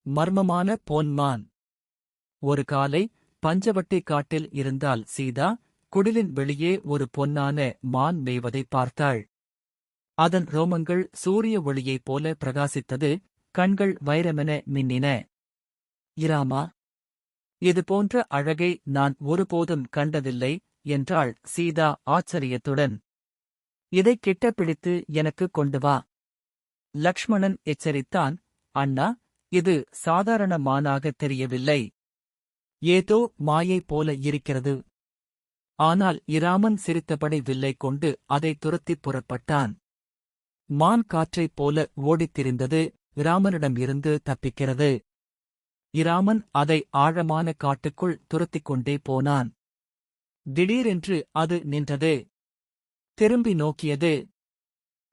மர்மமான பொன்மான். ஒரு காலை பஞ்சவட்டி காட்டில் இருந்தால் சீதா. குடிலின் வெளியே ஒரு பொன்னான மான் மேய்வதை பார்த்தாள். அதன் ரோமங்கள் சூரிய ஒளியைப் போல பிரகாசித்தது. கண்கள் வைரமென மின்னின. இராமா, இதுபோன்ற அழகை நான் ஒருபோதும் கண்டதில்லை என்றாள் சீதா ஆச்சரியத்துடன். இதைக் கிட்ட பிடித்து எனக்கு கொண்டு வா. லக்ஷ்மணன் எச்சரித்தான். அண்ணா, இது சாதாரண மானாகத் தெரியவில்லை. ஏதோ மாயை போல இருக்கிறது. ஆனால் இராமன் சிரித்தபடி வில்லை கொண்டு அதைத் துரத்திப் புறப்பட்டான். மான் காற்றைப் போல ஓடித் திரிந்தது. இராமனிடம் இருந்து தப்பிக்கிறது. இராமன் அதை ஆழமான காட்டுக்குள் துரத்திக் கொண்டே போனான். திடீரென்று அது நின்றது. திரும்பி நோக்கியது.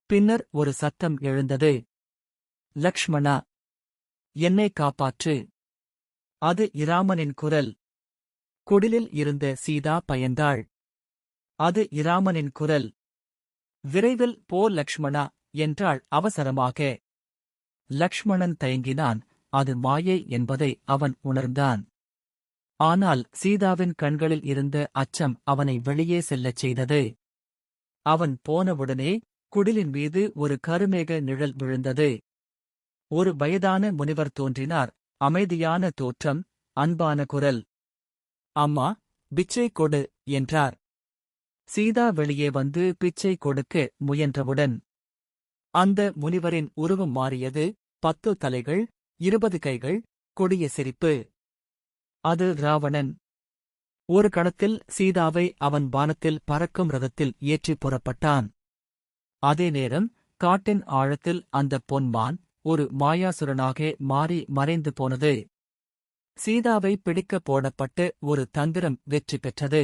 பின்னர் ஒரு சத்தம் எழுந்தது. லக்ஷ்மணா, என்னை காப்பாற்று. அது இராமனின் குரல். குடிலில் இருந்த சீதா பயந்தாள். அது இராமனின் குரல். விரைவில் போ லக்ஷ்மணா என்றாள் அவசரமாக. லக்ஷ்மணன் தயங்கினான். அது மாயை என்பதை அவன் உணர்ந்தான். ஆனால் சீதாவின் கண்களில் இருந்த அச்சம் அவனை வெளியே செல்லச் செய்தது. அவன் போனவுடனே குடிலின் மீது ஒரு கருமேக நிழல் விழுந்தது. ஒரு வயதான முனிவர் தோன்றினார். அமைதியான தோற்றம், அன்பான குரல். அம்மா, பிச்சை கொடு என்றார். சீதா வெளியே வந்து பிச்சை கொடுக்க முயன்றவுடன் அந்த முனிவரின் உருவம் மாறியது. 10 தலைகள், 20 கைகள், கொடிய சிரிப்பு. அது ராவணன். ஒரு கணத்தில் சீதாவை அவன் வானத்தில் பறக்கும் ரதத்தில் ஏற்றிப் புறப்பட்டான். அதே நேரம் காட்டின் ஆழத்தில் அந்தப் பொன்மான் ஒரு மாயாசுரனாக மாறி மறைந்து போனது. சீதாவை பிடிக்கப் போடப்பட்ட ஒரு தந்திரம் வெற்றி பெற்றது.